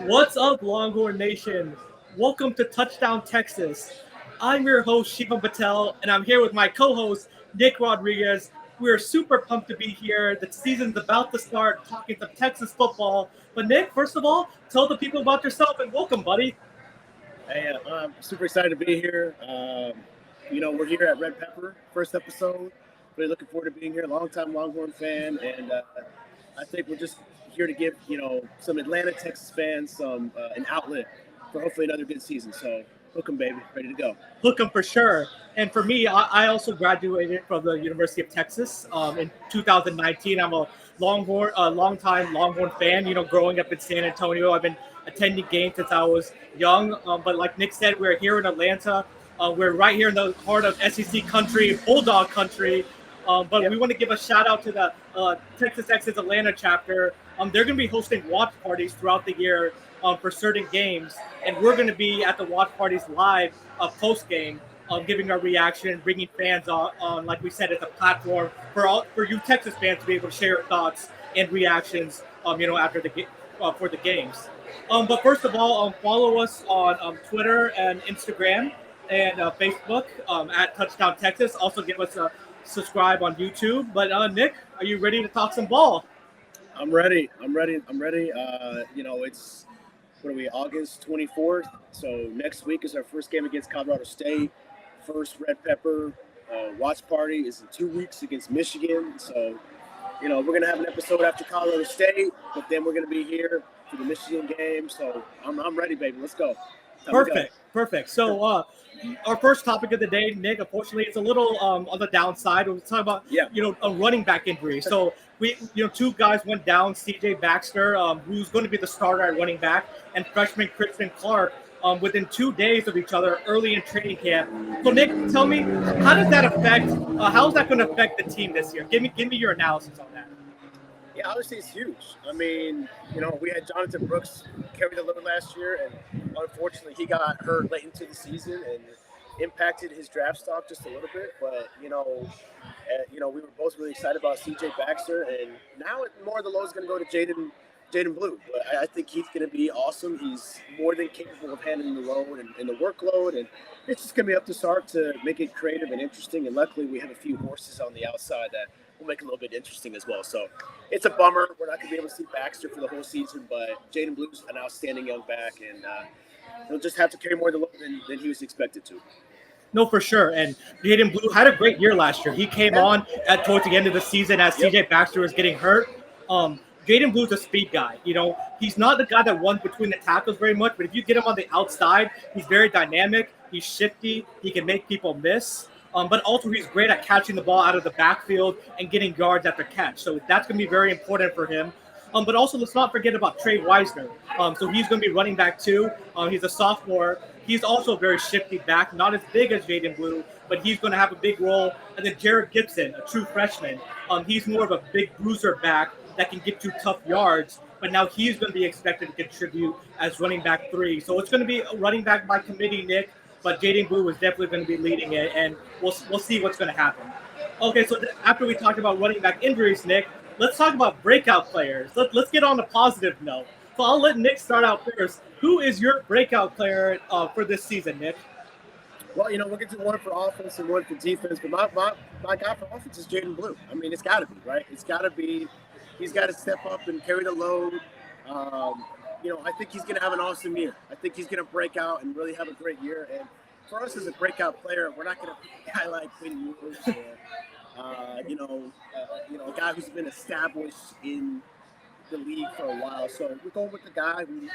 What's up, Longhorn Nation? Welcome to Touchdown Texas. I'm your host, Shivam Patel, and I'm here with my co host, Nick Rodriguez. We're super pumped to be here. The season's about to start, talking some Texas football. But, Nick, first of all, tell the people about yourself and welcome, buddy. Hey, I'm super excited to be here. We're here at Red Pepper, first episode. Really looking forward to being here. Longtime Longhorn fan, and I think we're just here to give some Atlanta, Texas fans an outlet for hopefully another good season. So, hook 'em, baby, ready to go. Hook 'em for sure. And for me, I also graduated from the University of Texas in 2019. I'm a long-time Longhorn fan. Growing up in San Antonio, I've been attending games since I was young. But like Nick said, we're here in Atlanta. We're right here in the heart of SEC country, Bulldog country. But Yep. we want to give a shout out to the Texas Texas Atlanta chapter. They're going to be hosting watch parties throughout the year for certain games, and we're going to be at the watch parties live post game, giving our reaction, bringing fans on. Like we said, it's a platform for you Texas fans to be able to share your thoughts and reactions. After for the games. But first of all, follow us on Twitter and Instagram and Facebook at Touchdown Texas. Also, give us a subscribe on YouTube. But Nick, are you ready to talk some ball? I'm ready. I'm ready. I'm ready. It's what are we? August 24th. So next week is our first game against Colorado State. First Red Pepper watch party is in 2 weeks against Michigan. So we're gonna have an episode after Colorado State, but then we're gonna be here for the Michigan game. So I'm ready, baby. Let's go. Time to go. Perfect, perfect. So, our first topic of the day, Nick. Unfortunately, it's a little on the downside. We're talking about Yeah. a running back injury. So two guys went down. C.J. Baxter, who's going to be the starter at running back, and freshman Kristen Clark, within 2 days of each other, early in training camp. So, Nick, tell me, how does that affect? How is that going to affect the team this year? Give me your analysis on that. Yeah, obviously it's huge. I mean, we had Jonathan Brooks carry the load last year, and unfortunately he got hurt late into the season and impacted his draft stock just a little bit. But we were both really excited about C.J. Baxter, and now more of the load is going to go to Jaden Blue. But I think he's going to be awesome. He's more than capable of handling the load and the workload, and it's just going to be up to Sark to make it creative and interesting. And luckily, we have a few horses on the outside that will make it a little bit interesting as well. So it's a bummer we're not going to be able to see Baxter for the whole season, but Jaden Blue's an outstanding young back, and he'll just have to carry more of the load than he was expected to. No, for sure. And Jaden Blue had a great year last year. He came on towards the end of the season as Yep. CJ Baxter was getting hurt. Jaden Blue's a speed guy. He's not the guy that runs between the tackles very much, but if you get him on the outside, he's very dynamic. He's shifty. He can make people miss. But also, he's great at catching the ball out of the backfield and getting yards after catch. So that's going to be very important for him. But also, let's not forget about Trey Wisner. So he's going to be running back too. He's a sophomore. He's also a very shifty back, not as big as Jaden Blue, but he's going to have a big role. And then Jared Gibson, a true freshman. He's more of a big bruiser back that can get you tough yards. But now he's going to be expected to contribute as running back 3. So it's going to be a running back by committee, Nick. But Jaden Blue is definitely going to be leading it, and we'll see what's going to happen. Okay, so after we talked about running back injuries, Nick, let's talk about breakout players. Let's get on a positive note. So I'll let Nick start out first. Who is your breakout player for this season, Nick? Well, we'll get to one for offense and one for defense, but my guy for offense is Jaden Blue. I mean, it's got to be, right? It's got to be. He's got to step up and carry the load. I think he's going to have an awesome year. I think he's going to break out and really have a great year. And for us as a breakout player, we're not going to pick a guy like Quinn Ewers or, a guy who's been established in the league for a while. So we're going with the guy who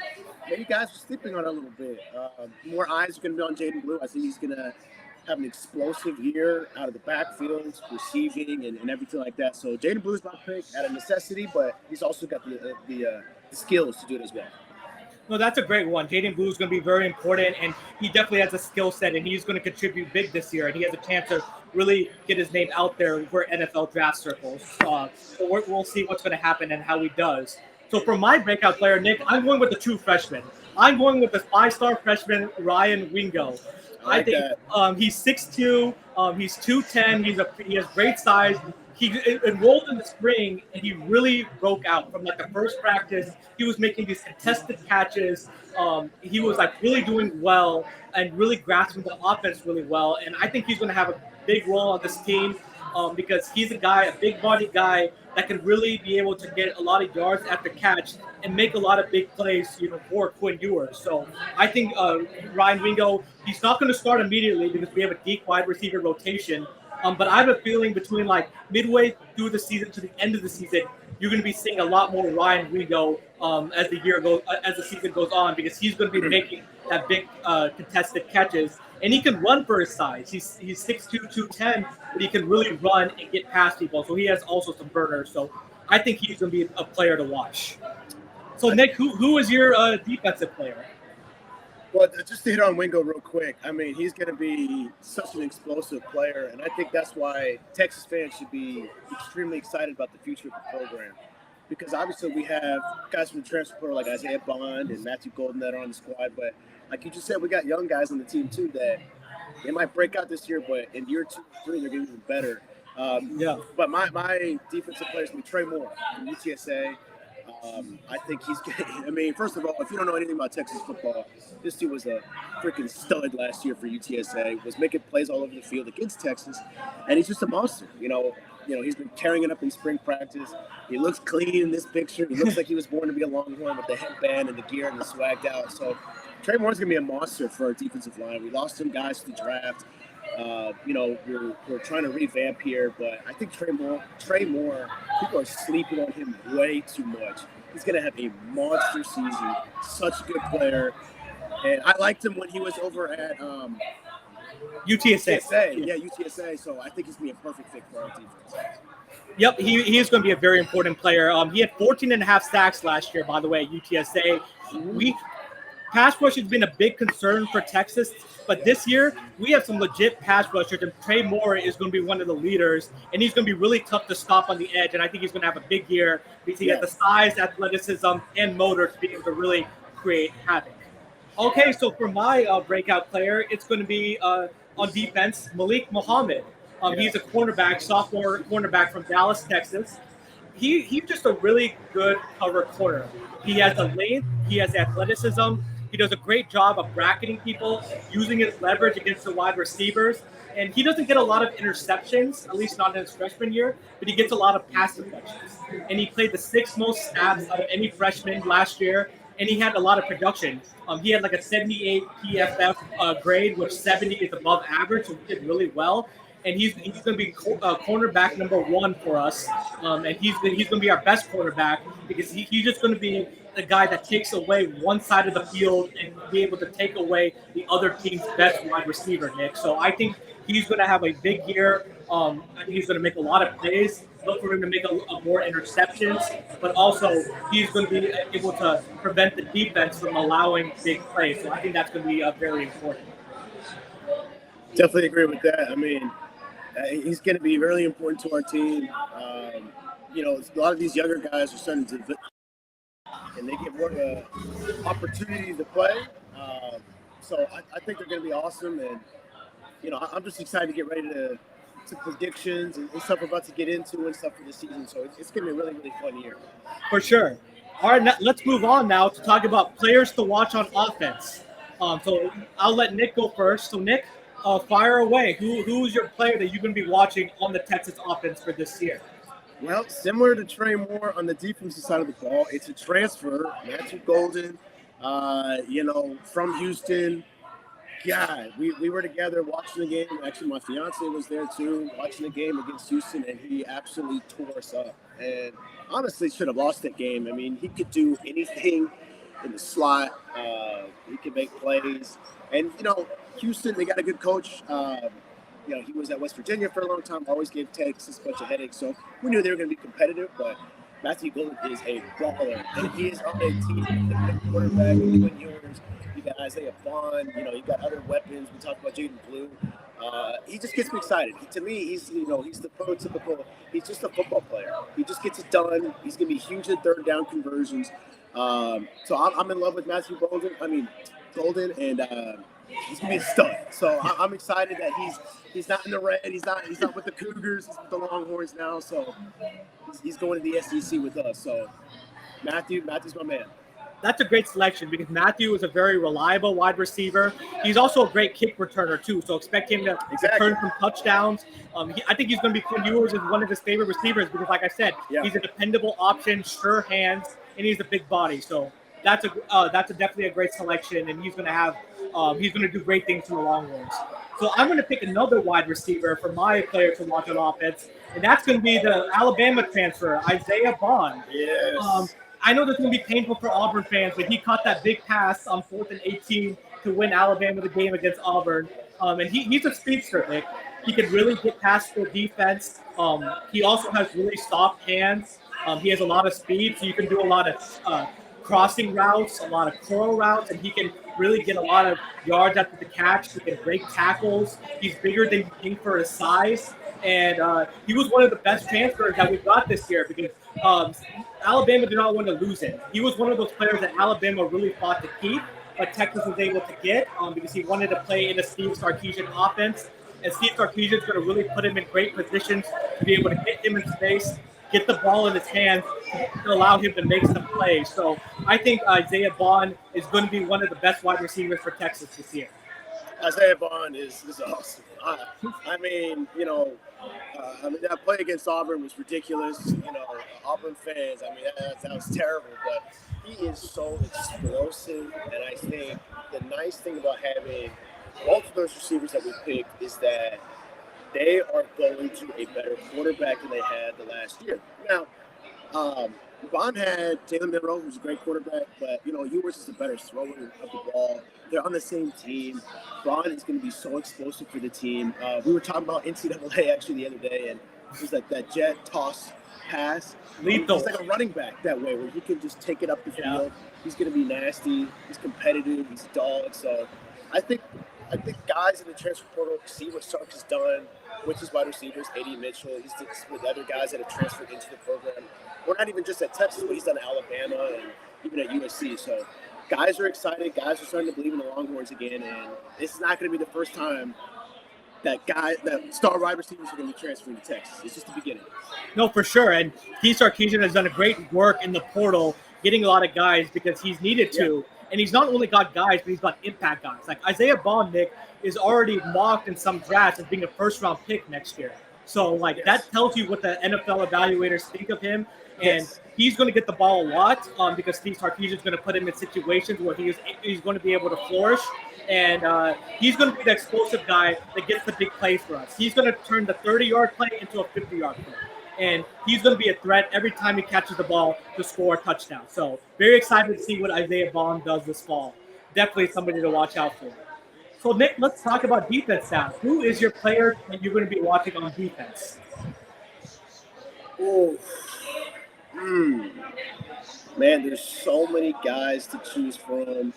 maybe guys are sleeping on a little bit. More eyes are going to be on Jaden Blue. I think he's going to have an explosive year out of the backfield, receiving, and everything like that. So Jaden Blue's my pick out of necessity, but he's also got the skills to do it as well. No, that's a great one. Jaden Blue is going to be very important, and he definitely has a skill set, and he's going to contribute big this year, and he has a chance to really get his name out there for NFL draft circles. So we'll see what's going to happen and how he does. So for my breakout player, Nick, I'm going with the true freshman. I'm going with the 5-star freshman, Ryan Wingo. I like think that. he's 6'2", he's 210, he has great size. he enrolled in the spring and he really broke out from like the first practice. He was making these contested catches. He was like really doing well and really grasping the offense really well. And I think he's going to have a big role on this team because he's a big body guy that can really be able to get a lot of yards after catch and make a lot of big plays, for Quinn Ewers. So I think Ryan Wingo, he's not going to start immediately because we have a deep wide receiver rotation. But I have a feeling between like midway through the season to the end of the season, you're going to be seeing a lot more Ryan Wingo as the season goes on, because he's going to be making that big contested catches, and he can run for his size. He's 6'2", 210, but he can really run and get past people. So he has also some burners. So I think he's going to be a player to watch. So Nick, who is your defensive player? Well, just to hit on Wingo real quick, I mean, he's going to be such an explosive player, and I think that's why Texas fans should be extremely excited about the future of the program. Because obviously we have guys from the transfer portal like Isaiah Bond and Matthew Golden that are on the squad, but like you just said, we got young guys on the team too that they might break out this year, but in year 2 or 3, they're going to be even better. But my defensive player is going to be Trey Moore from UTSA. I think he's – I mean, first of all, if you don't know anything about Texas football, this dude was a freaking stud last year for UTSA, was making plays all over the field against Texas, and he's just a monster. He's been tearing it up in spring practice. He looks clean in this picture. He looks like he was born to be a Longhorn with the headband and the gear and the swagged out. So Trey Moore's going to be a monster for our defensive line. We lost some guys to the draft. We're trying to revamp here, but I think Trey Moore, people are sleeping on him way too much. He's going to have a monster season. Such a good player. And I liked him when he was over at UTSA. Yeah, UTSA. So I think he's going to be a perfect fit for our defense. Yep, he is going to be a very important player. He had 14 and a half sacks last year, by the way, at UTSA. Pass rush has been a big concern for Texas, but this year we have some legit pass rushers, and Trey Moore is going to be one of the leaders, and he's going to be really tough to stop on the edge, and I think he's going to have a big year because he has the size, athleticism, and motor to be able to really create havoc. Okay, so for my breakout player, it's going to be on defense, Malik Muhammad. He's a sophomore cornerback from Dallas, Texas. He's just a really good cover corner. He has the length, he has athleticism. He does a great job of bracketing people, using his leverage against the wide receivers. And he doesn't get a lot of interceptions, at least not in his freshman year, but he gets a lot of pass deflections. And he played the 6th most snaps out of any freshman last year, and he had a lot of production. He had like a 78 PFF grade, which 70 is above average, so he did really well. And he's going to be cornerback number 1 for us, and he's going to be our best cornerback because he's just going to be the guy that takes away one side of the field and be able to take away the other team's best wide receiver, Nick. So I think he's going to have a big year. I think he's going to make a lot of plays. Look for him to make a more interceptions, but also he's going to be able to prevent the defense from allowing big plays. So I think that's going to be very important. Definitely agree with that. I mean, he's going to be really important to our team. A lot of these younger guys are starting to and they get more of an opportunity to play. So I think they're going to be awesome. And, I'm just excited to get ready to predictions and stuff we're about to get into and stuff for the season. So it's going to be a really, really fun year. For sure. All right, let's move on now to talk about players to watch on offense. So I'll let Nick go first. So, Nick, fire away. Who's your player that you're going to be watching on the Texas offense for this year? Well, similar to Trey Moore on the defensive side of the ball, it's a transfer. Matthew Golden, from Houston. God, we were together watching the game. Actually, my fiance was there too, watching the game against Houston, and he absolutely tore us up. And honestly, should have lost that game. I mean, he could do anything in the slot. He could make plays. And, Houston, they got a good coach. He was at West Virginia for a long time, always gave Texas a bunch of headaches. So we knew they were going to be competitive, but Matthew Golden is a baller. And he is on a team with a quarterback, Quinn Ewers. You got Isaiah Bond. You got other weapons. We talked about Jaden Blue. He just gets me excited. To me, he's the prototypical. He's just a football player. He just gets it done. He's going to be huge in third down conversions. So I'm in love with Matthew Golden. And he's gonna be a stud. So I'm excited that he's not in the red. He's not with the Cougars. He's with the Longhorns now. So he's going to the SEC with us. So Matthew's my man. That's a great selection because Matthew is a very reliable wide receiver. He's also a great kick returner too, so expect him to return some touchdowns. I think he's going to be Quinn Ewers as one of his favorite receivers because, like I said, he's a dependable option, sure hands, and he's a big body. So that's definitely a great selection, and he's going to do great things for the Longhorns. So I'm going to pick another wide receiver for my player to watch on offense, and that's going to be the Alabama transfer, Isaiah Bond. Yes. I know this is going to be painful for Auburn fans, but he caught that big pass on 4th and 18 to win Alabama the game against Auburn. And he's a speedster, Nick. He can really get past the defense. He also has really soft hands. He has a lot of speed, so you can do a lot of crossing routes, a lot of curl routes, and he can really get a lot of yards after the catch. He can break tackles. He's bigger than you think for his size. And he was one of the best transfers that we got this year because Alabama did not want to lose him. He was one of those players that Alabama really fought to keep, but Texas was able to get because he wanted to play in a Steve Sarkisian offense. And Steve Sarkisian is going to really put him in great positions to be able to get him in space, get the ball in his hands to allow him to make some plays. So I think Isaiah Bond is going to be one of the best wide receivers for Texas this year. Isaiah Bond is awesome. I mean, that play against Auburn was ridiculous. Auburn fans, I mean, that was terrible. But he is so explosive, and I think the nice thing about having both of those receivers that we picked is that they are going to a better quarterback than they had the last year. Now, Bond had Jalen Monroe, who's a great quarterback, but Ewers is a better thrower of the ball. They're on the same team. Bond is going to be so explosive for the team. We were talking about NCAA actually the other day, and it was like that jet toss pass. Lethal. He's like a running back that way, where he can just take it up the field. He's going to be nasty. He's competitive. He's a dog. So I think guys in the transfer portal see what Sark has done with his wide receivers, A.D. Mitchell. He's with other guys that have transferred into the program. Or not even just at Texas, but he's done at Alabama and even at USC. So guys are excited. Guys are starting to believe in the Longhorns again. And it's not going to be the first time that star wide receivers are going to be transferring to Texas. It's just the beginning. No, for sure. And Steve Sarkisian has done a great work in the portal, getting a lot of guys because he's needed to. And he's not only got guys, but he's got impact guys. Like Isaiah Bond, Nick, is already mocked in some drafts as being a first-round pick next year. So, that tells you what the NFL evaluators think of him. And he's going to get the ball a lot because Steve Sarkisian is going to put him in situations where he's going to be able to flourish. And he's going to be the explosive guy that gets the big plays for us. He's going to turn the 30-yard play into a 50-yard play. And he's going to be a threat every time he catches the ball to score a touchdown. So very excited to see what Isaiah Bond does this fall. Definitely somebody to watch out for. So, Nick, let's talk about defense now. Who is your player that you're going to be watching on defense? Oh, man, there's so many guys to choose from.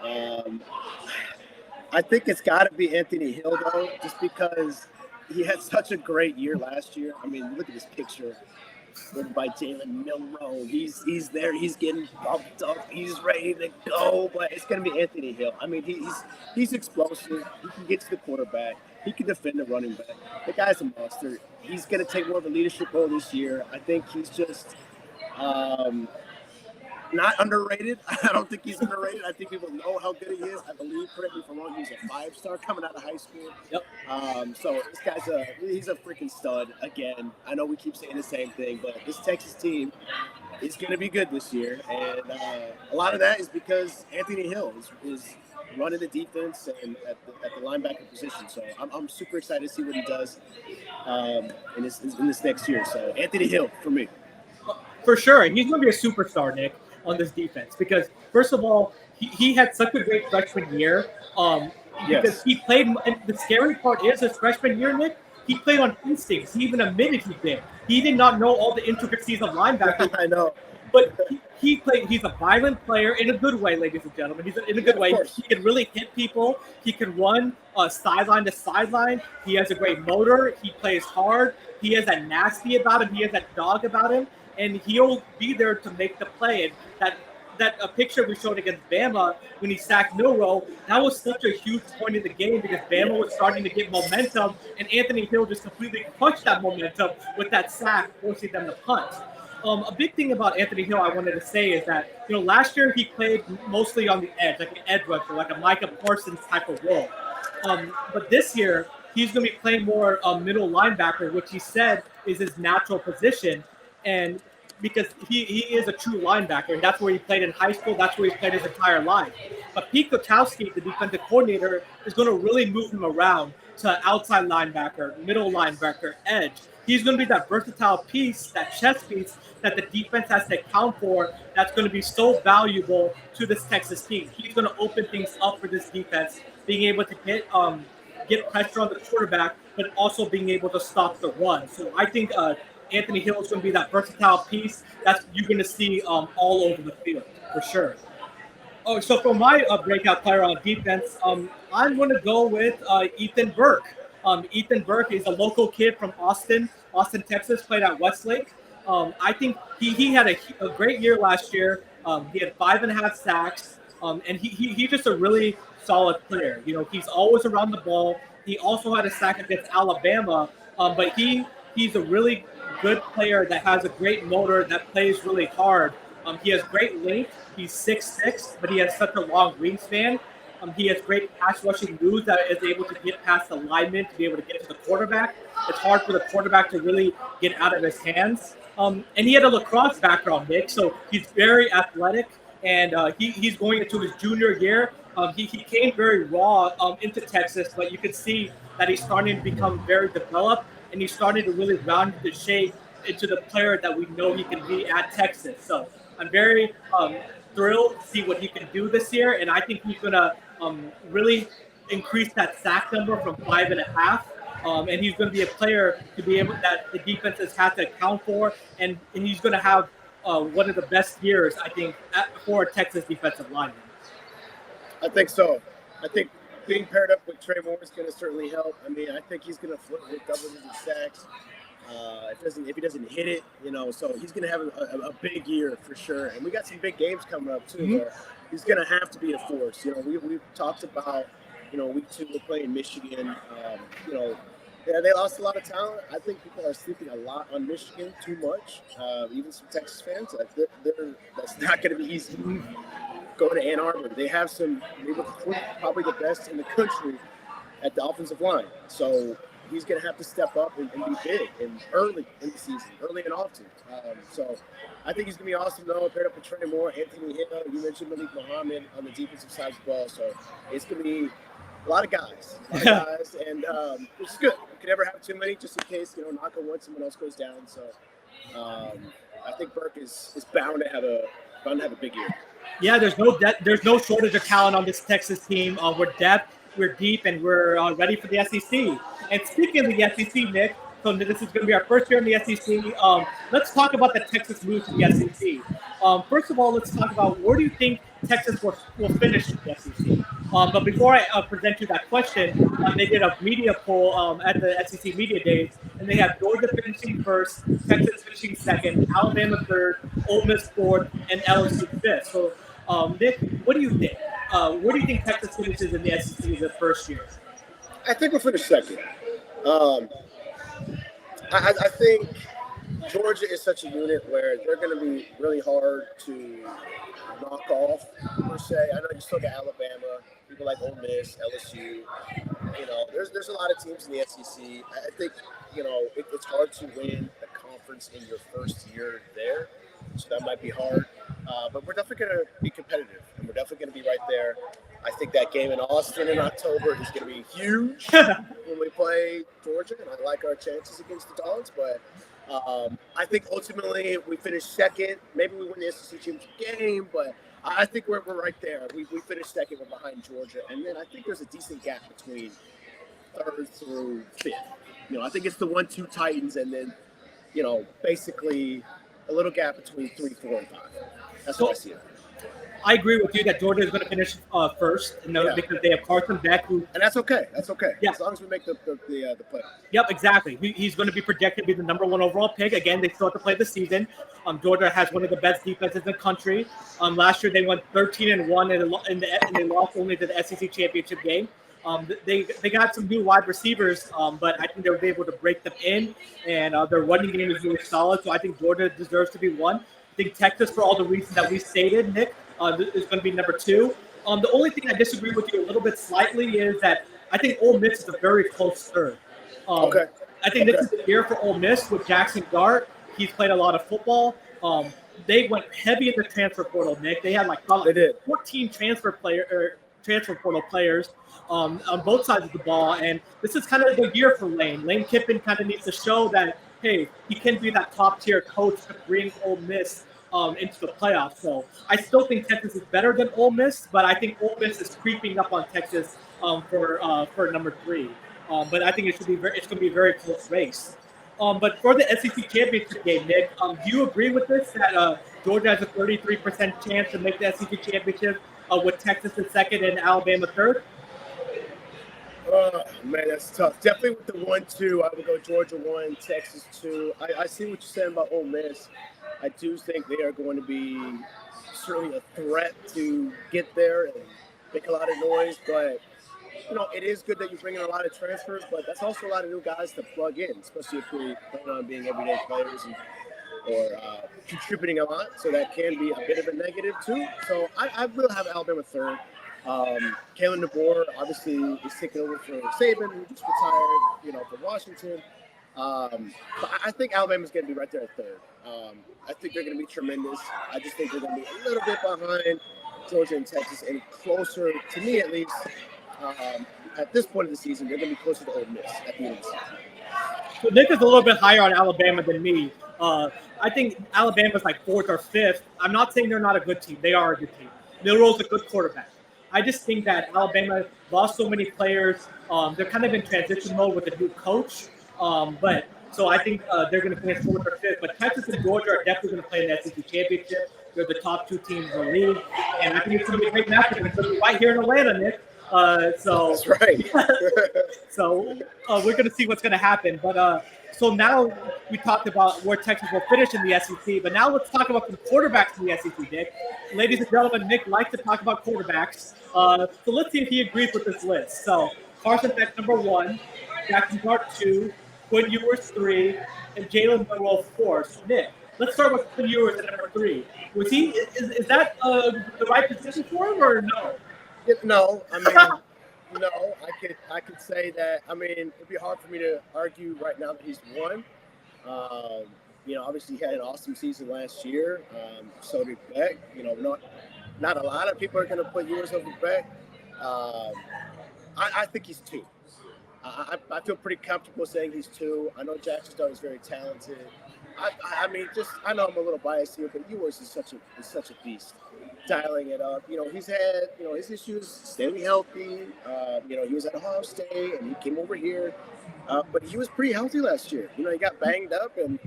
I think it's got to be Anthony Hill, though, just because he had such a great year last year. I mean, look at this picture written by Jalen Monroe. He's there. He's getting bumped up. He's ready to go. But it's going to be Anthony Hill. I mean, he's explosive. He can get to the quarterback. He can defend the running back. The guy's a monster. He's going to take more of a leadership role this year. I think he's just not underrated. I don't think he's underrated. I think people know how good he is. I believe, correct me if I'm wrong, he's a 5-star coming out of high school. Yep. So this guy's he's a freaking stud. Again, I know we keep saying the same thing, but this Texas team is going to be good this year. And a lot of that is because Anthony Hill is running the defense and at the linebacker position. So I'm super excited to see what he does in this next year. So Anthony Hill for me. For sure. And he's going to be a superstar, Nick, on this defense because, first of all, he had such a great freshman year because he played – and the scary part is his freshman year, Nick, he played on instincts. He even admitted he did. He did not know all the intricacies of linebacker. I know. But he played – he's a violent player in a good way, ladies and gentlemen. He's in a good way. He can really hit people. He can run sideline to sideline. He has a great motor. He plays hard. He has that nasty about him. He has that dog about him. And he'll be there to make the play. And that picture we showed against Bama when he sacked Milrow, that was such a huge point in the game because Bama was starting to get momentum, and Anthony Hill just completely crushed that momentum with that sack, forcing them to punt. A big thing about Anthony Hill I wanted to say is that, last year he played mostly on the edge, like an edge rusher, like a Micah Parsons type of role. But this year, he's going to be playing more middle linebacker, which he said is his natural position. And because he is a true linebacker, and that's where he played in high school, that's where he played his entire life. But Pete Kotowski, the defensive coordinator, is going to really move him around to outside linebacker, middle linebacker, edge. He's going to be that versatile piece, that chess piece that the defense has to account for. That's going to be so valuable to this Texas team. He's going to open things up for this defense, being able to get pressure on the quarterback, but also being able to stop the run. So I think Anthony Hill is going to be that versatile piece that you're going to see all over the field for sure. Oh, so for my breakout player on defense, I'm going to go with Ethan Burke. Ethan Burke is a local kid from Austin, Texas, played at Westlake. I think he had a great year last year. He had 5.5 sacks, and he's just a really solid player. He's always around the ball. He also had a sack against Alabama, but he's a really good player that has a great motor, that plays really hard. He has great length. He's 6'6", but he has such a long wingspan. He has great pass rushing moves that is able to get past the lineman to be able to get to the quarterback. It's hard for the quarterback to really get out of his hands. And he had a lacrosse background, Nick, so he's very athletic, and he's going into his junior year. He came very raw into Texas, but you can see that he's starting to become very developed, and he's starting to really round the shape into the player that we know he can be at Texas. So I'm very thrilled to see what he can do this year, and I think he's going to really increase that sack number from 5.5. And he's going to be a player to be able that the defenses have to account for, and he's going to have one of the best years, I think, for a Texas defensive lineman. I think so. I think being paired up with Trey Moore is going to certainly help. I mean, I think he's going to flip with double-digit sacks. If he doesn't hit it, so he's going to have a big year for sure. And we got some big games coming up too. Where he's going to have to be a force. We've talked about, week 2 we're playing Michigan. Yeah, they lost a lot of talent. I think people are sleeping a lot on Michigan too much. Even some Texas fans, that's not going to be easy. Going to Ann Arbor, they have probably the best in the country at the offensive line. So he's going to have to step up and be big and early in the season, early and often. So I think he's going to be awesome, though. Paired up with Trey Moore, Anthony Hill. You mentioned Malik Muhammad on the defensive side as well. So it's going to be a lot of guys, and which is good. You can never have too many, just in case, knock on wood, someone else goes down. So I think Burke is bound to have a big year. Yeah, there's no shortage of talent on this Texas team. We're depth, we're deep, and we're ready for the SEC. And speaking of the SEC, Nick, so this is going to be our first year in the SEC. Let's talk about the Texas move to the SEC. First of all, let's talk about where do you think Texas will finish in the SEC? But before I present you that question, they did a media poll at the SEC Media Days, and they have Georgia finishing first, Texas finishing second, Alabama third, Ole Miss fourth, and LSU fifth. So, Nick, what do you think? Where do you think Texas finishes in the SEC the first year? I think we'll finish second. I think Georgia is such a unit where they're going to be really hard to knock off, per se. I know you still got Alabama, people like Ole Miss, LSU. There's a lot of teams in the SEC. I think, it's hard to win the conference in your first year there, so that might be hard. But we're definitely going to be competitive, and we're definitely going to be right there. I think that game in Austin in October is going to be huge when we play Georgia, and I like our chances against the Dogs. But I think ultimately we finish second. Maybe we win the SEC championship game, but I think we're right there. We finished second. We're behind Georgia, and then I think there's a decent gap between third through fifth. I think it's the 1-2 Titans, and then basically a little gap between 3, 4, and 5. That's what I see it. I agree with you that Georgia is going to finish first, because they have Carson Beck, who, and that's okay. That's okay. Yeah. As long as we make the playoffs. Yep, exactly. He's going to be projected to be the number one overall pick. Again, they still have to play the season. Georgia has one of the best defenses in the country. Last year they went 13-1 and they lost only to the SEC championship game. They got some new wide receivers, but I think they'll be able to break them in, and their running game is really solid. So I think Georgia deserves to be one. I think Texas, for all the reasons that we stated, Nick, is going to be number two. The only thing I disagree with you a little bit slightly is that I think Ole Miss is a very close third. Okay. I think this is the year for Ole Miss with Jackson Dart. He's played a lot of football. They went heavy in the transfer portal, Nick. They had 14 transfer portal players on both sides of the ball, and this is kind of the year for Lane. Lane Kiffin kind of needs to show that, hey, he can be that top-tier coach to bring Ole Miss into the playoffs. So I still think Texas is better than Ole Miss, but I think Ole Miss is creeping up on Texas for number 3. But I think it's going to be a very close race. But for the SEC championship game, Nick, do you agree with this, that Georgia has a 33% chance to make the SEC championship with Texas in second and Alabama third? Oh, man, that's tough. Definitely with the 1-2, I would go Georgia 1, Texas 2. I see what you're saying about Ole Miss. I do think they are going to be certainly a threat to get there and make a lot of noise. But, it is good that you bring in a lot of transfers, but that's also a lot of new guys to plug in, especially if we plan on being everyday players or contributing a lot. So that can be a bit of a negative, too. So I will have Alabama third. Kalen DeBoer obviously is taking over for Saban, who just retired, for Washington. But I think Alabama's going to be right there at third. I think they're going to be tremendous. I just think they're going to be a little bit behind Georgia and Texas, and closer, to me at least, at this point of the season, they're going to be closer to Ole Miss at the end of the season. So Nick is a little bit higher on Alabama than me. I think Alabama's like 4th or 5th. I'm not saying they're not a good team. They are a good team. Milroe's a good quarterback. I just think that Alabama lost so many players. They're kind of in transition mode with a new coach. So I think they're going to finish 4th or 5th. But Texas and Georgia are definitely going to play in the SEC championship. They're the top 2 teams in the league. And I think it's going to be a great matchup. It's going to be right here in Atlanta, Nick. That's right. So we're going to see what's going to happen. But so now we talked about where Texas will finish in the SEC, but now let's talk about some quarterbacks in the SEC, Nick. Ladies and gentlemen, Nick likes to talk about quarterbacks. So let's see if he agrees with this list. So Carson Beck, number 1, Jackson Dart 2, Quinn Ewers 3, and Jalen Milroe 4. So Nick, let's start with Quinn Ewers at number 3. Is that the right position for him or no? No, I mean, no. I could say that. I mean, it'd be hard for me to argue right now that he's won. Obviously he had an awesome season last year. So did Beck. Not a lot of people are going to put Ewers over Beck. I think he's 2. I feel pretty comfortable saying he's 2. I know Jackson Dart is very talented. I know I'm a little biased here, but Ewers is such a beast. Dialing it up. He's had, his issues staying healthy. He was at Ohio State and he came over here. But he was pretty healthy last year. He got banged up and,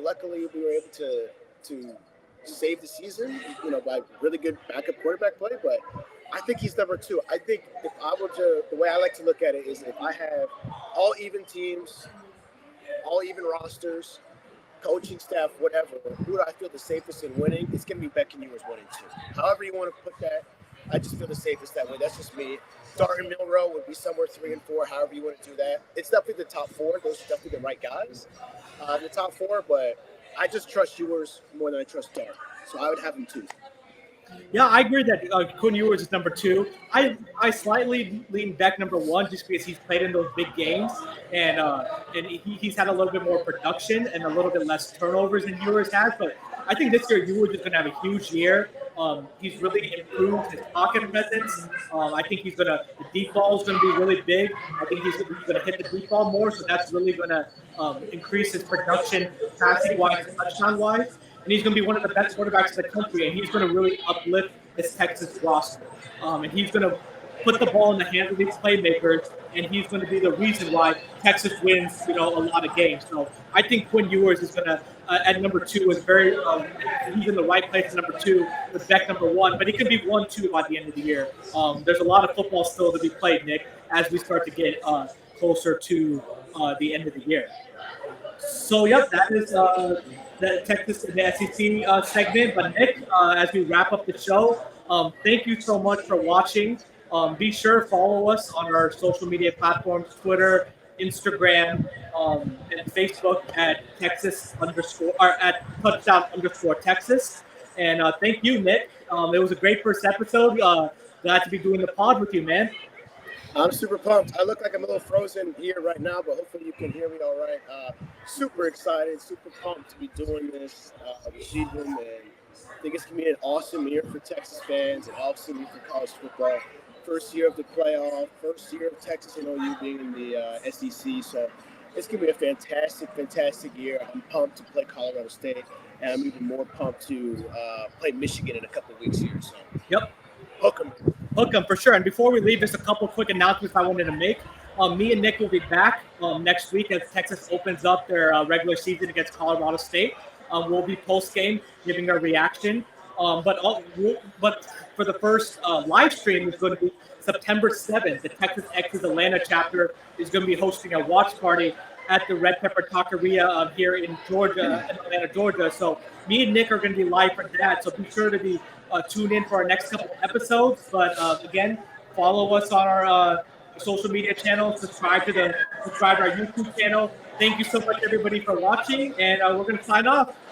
luckily we were able to save the season, by really good backup quarterback play. But I think he's number 2. I think if I were to, the way I like to look at it is if I have all even teams, all even rosters, coaching staff, whatever, who do I feel the safest in winning? It's going to be Beck and Ewers 1 and 2. However you want to put that, I just feel the safest that way. That's just me. Dart and Milroe would be somewhere 3 and 4, however you want to do that. It's definitely the top 4. Those are definitely the right guys in the top 4, but I just trust Ewers more than I trust Dart. So I would have him 2. Yeah, I agree that Quinn Ewers is number 2. I slightly lean Beck number 1 just because he's played in those big games and he's had a little bit more production and a little bit less turnovers than Ewers has. But I think this year Ewers is going to have a huge year. He's really improved his pocket presence. I think the deep ball is going to be really big. I think he's going to hit the deep ball more, so that's really going to increase his production passing-wise and touchdown-wise. And he's going to be one of the best quarterbacks in the country, and he's going to really uplift this Texas roster. And he's going to put the ball in the hands of these playmakers, and he's going to be the reason why Texas wins, a lot of games. So I think Quinn Ewers is going to at number 2 is very. He's in the right place at number 2 with Beck number 1, but he could be 1-2 by the end of the year. There's a lot of football still to be played, Nick, as we start to get closer to the end of the year. So, yep, that is the Texas and the SEC segment. But Nick, as we wrap up the show, thank you so much for watching. Be sure to follow us on our social media platforms, Twitter, Instagram, and Facebook at touchdown_Texas. And thank you, Nick. It was a great first episode. Glad to be doing the pod with you, man. I'm super pumped. I look like I'm a little frozen here right now, but hopefully you can hear me all right. Super excited, super pumped to be doing this with Shivam, and I think it's going to be an awesome year for Texas fans, an awesome year for college football. First year of the playoff, first year of Texas and OU being in the SEC, so it's going to be a fantastic year. I'm pumped to play Colorado State, and I'm even more pumped to play Michigan in a couple of weeks here. So, yep. Hook 'em for sure. And before we leave, just a couple quick announcements I wanted to make. Me and Nick will be back next week as Texas opens up their regular season against Colorado State. We'll be post-game giving our reaction. But for the first live stream is going to be September 7th. The Texas X's Atlanta chapter is going to be hosting a watch party at the Red Pepper Taqueria here in Georgia, Atlanta, Georgia. So me and Nick are going to be live for that. So be sure to be tuned in for our next couple episodes. But again, follow us on our social media channels. Subscribe to our YouTube channel. Thank you so much, everybody, for watching, and we're going to sign off.